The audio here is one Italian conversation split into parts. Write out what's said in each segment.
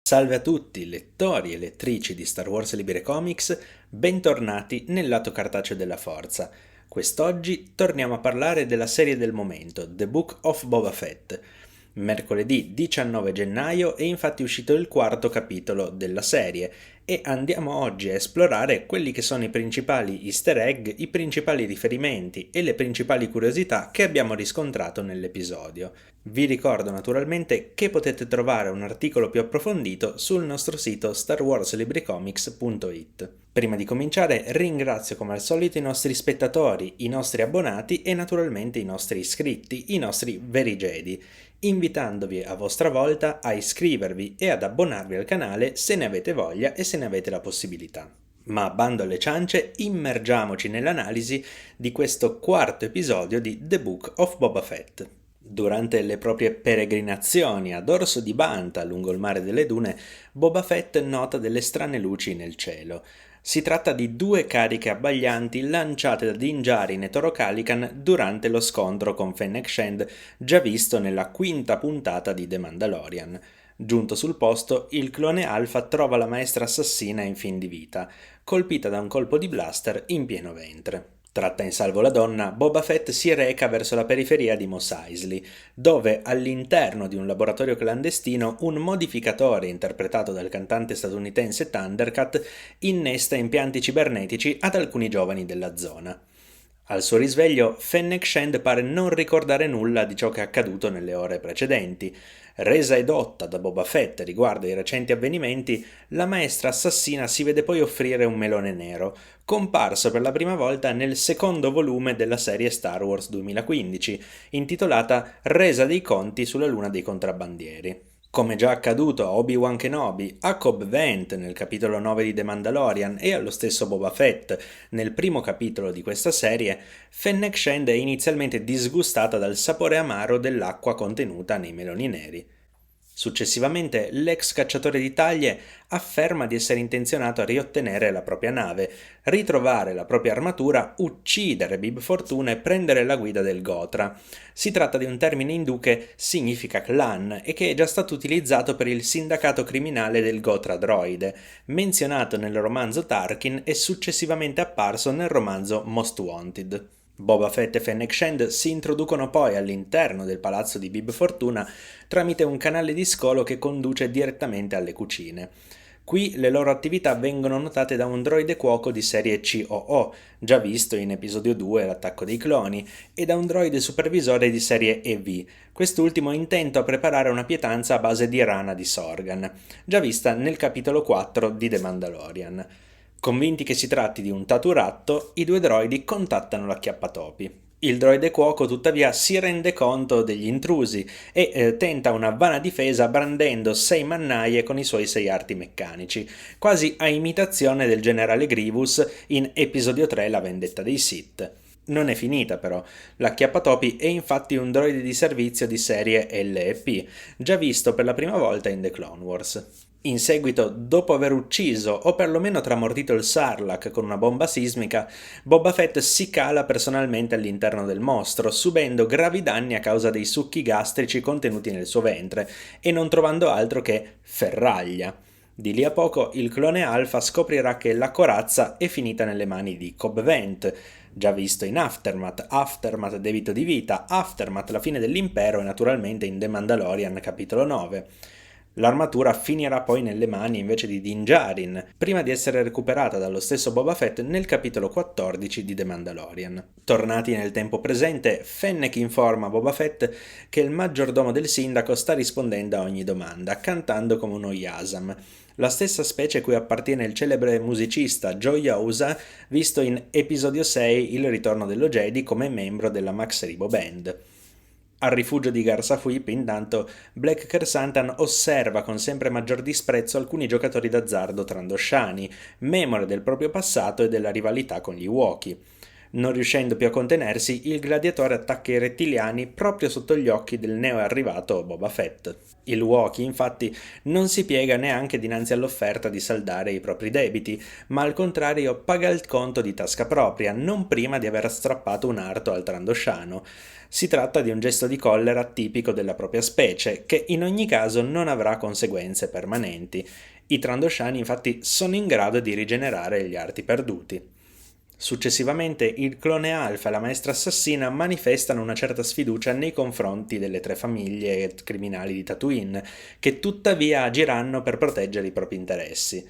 Salve a tutti, lettori e lettrici di Star Wars Libri Comics, bentornati nel lato cartaceo della forza. Quest'oggi torniamo a parlare della serie del momento, The Book of Boba Fett. Mercoledì 19 gennaio è infatti uscito il quarto capitolo della serie e andiamo oggi a esplorare quelli che sono i principali easter egg, i principali riferimenti e le principali curiosità che abbiamo riscontrato nell'episodio. Vi ricordo naturalmente che potete trovare un articolo più approfondito sul nostro sito starwarslibricomics.it. Prima di cominciare ringrazio come al solito i nostri spettatori, i nostri abbonati e naturalmente i nostri iscritti, i nostri veri Jedi, invitandovi a vostra volta a iscrivervi e ad abbonarvi al canale se ne avete voglia e se ne avete la possibilità. Ma bando alle ciance, immergiamoci nell'analisi di questo quarto episodio di The Book of Boba Fett. Durante le proprie peregrinazioni a dorso di Banta lungo il mare delle dune, Boba Fett nota delle strane luci nel cielo. Si tratta di due cariche abbaglianti lanciate da Din Djarin e Toro Calican durante lo scontro con Fennec Shand, già visto nella quinta puntata di The Mandalorian. Giunto sul posto, il clone Alpha trova la maestra assassina in fin di vita, colpita da un colpo di blaster in pieno ventre. Tratta in salvo la donna, Boba Fett si reca verso la periferia di Mos Eisley, dove all'interno di un laboratorio clandestino un modificatore interpretato dal cantante statunitense Thundercat innesta impianti cibernetici ad alcuni giovani della zona. Al suo risveglio, Fennec Shand pare non ricordare nulla di ciò che è accaduto nelle ore precedenti. Resa edotta da Boba Fett riguardo ai recenti avvenimenti, la maestra assassina si vede poi offrire un melone nero, comparso per la prima volta nel secondo volume della serie Star Wars 2015, intitolata Resa dei conti sulla luna dei contrabbandieri. Come già accaduto a Obi-Wan Kenobi, a Cobb Vanth nel capitolo 9 di The Mandalorian e allo stesso Boba Fett nel primo capitolo di questa serie, Fennec Shand è inizialmente disgustata dal sapore amaro dell'acqua contenuta nei meloni neri. Successivamente, l'ex cacciatore di taglie afferma di essere intenzionato a riottenere la propria nave, ritrovare la propria armatura, uccidere Bib Fortuna e prendere la guida del Gotra. Si tratta di un termine hindu che significa clan e che è già stato utilizzato per il sindacato criminale del Gotra droide, menzionato nel romanzo Tarkin e successivamente apparso nel romanzo Most Wanted. Boba Fett e Fennec Shand si introducono poi all'interno del palazzo di Bib Fortuna tramite un canale di scolo che conduce direttamente alle cucine. Qui le loro attività vengono notate da un droide cuoco di serie COO, già visto in episodio 2 L'attacco dei cloni, e da un droide supervisore di serie EV, quest'ultimo intento a preparare una pietanza a base di rana di Sorgan, già vista nel capitolo 4 di The Mandalorian. Convinti che si tratti di un taturatto, i due droidi contattano l'acchiappatopi. Il droide cuoco tuttavia si rende conto degli intrusi e tenta una vana difesa brandendo 6 mannaie con i suoi 6 arti meccanici, quasi a imitazione del generale Grievous in episodio 3 La vendetta dei Sith. Non è finita però, l'acchiappatopi è infatti un droide di servizio di serie LEP, già visto per la prima volta in The Clone Wars. In seguito, dopo aver ucciso o perlomeno tramortito il Sarlacc con una bomba sismica, Boba Fett si cala personalmente all'interno del mostro, subendo gravi danni a causa dei succhi gastrici contenuti nel suo ventre e non trovando altro che ferraglia. Di lì a poco il clone Alpha scoprirà che la corazza è finita nelle mani di Cobb Vanth, già visto in Aftermath debito di vita, Aftermath la fine dell'impero e naturalmente in The Mandalorian capitolo 9. L'armatura finirà poi nelle mani invece di Din Djarin, prima di essere recuperata dallo stesso Boba Fett nel capitolo 14 di The Mandalorian. Tornati nel tempo presente, Fennec informa Boba Fett che il maggiordomo del sindaco sta rispondendo a ogni domanda, cantando come uno Yasam, la stessa specie a cui appartiene il celebre musicista Joey Osa, visto in episodio 6 Il ritorno dello Jedi come membro della Max Rebo Band. Al rifugio di Gar Safuip, intanto, Black Krrsantan osserva con sempre maggior disprezzo alcuni giocatori d'azzardo trandosciani, memore del proprio passato e della rivalità con gli Wookiee. Non riuscendo più a contenersi, il gladiatore attacca i rettiliani proprio sotto gli occhi del neoarrivato Boba Fett. Il Wookiee, infatti, non si piega neanche dinanzi all'offerta di saldare i propri debiti, ma al contrario paga il conto di tasca propria, non prima di aver strappato un arto al Trandosciano. Si tratta di un gesto di collera tipico della propria specie, che in ogni caso non avrà conseguenze permanenti. I Trandosciani infatti sono in grado di rigenerare gli arti perduti. Successivamente il clone Alpha e la maestra assassina manifestano una certa sfiducia nei confronti delle tre famiglie criminali di Tatooine, che tuttavia agiranno per proteggere i propri interessi.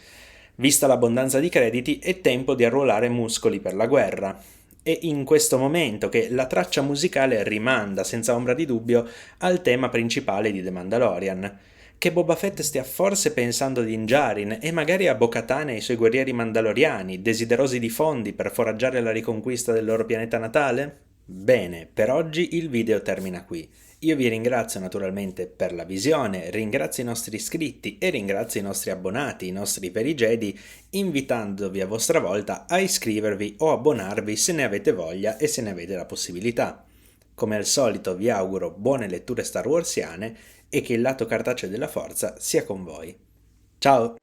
Vista l'abbondanza di crediti, è tempo di arruolare muscoli per la guerra. È in questo momento che la traccia musicale rimanda senza ombra di dubbio al tema principale di The Mandalorian. Che Boba Fett stia forse pensando ad Injarin e magari a Bo-Katan e ai suoi guerrieri mandaloriani, desiderosi di fondi per foraggiare la riconquista del loro pianeta natale? Bene, per oggi il video termina qui. Io vi ringrazio naturalmente per la visione, ringrazio i nostri iscritti e ringrazio i nostri abbonati, i nostri veri Jedi, invitandovi a vostra volta a iscrivervi o abbonarvi se ne avete voglia e se ne avete la possibilità. Come al solito vi auguro buone letture Star Warsiane e che il lato cartaceo della forza sia con voi. Ciao!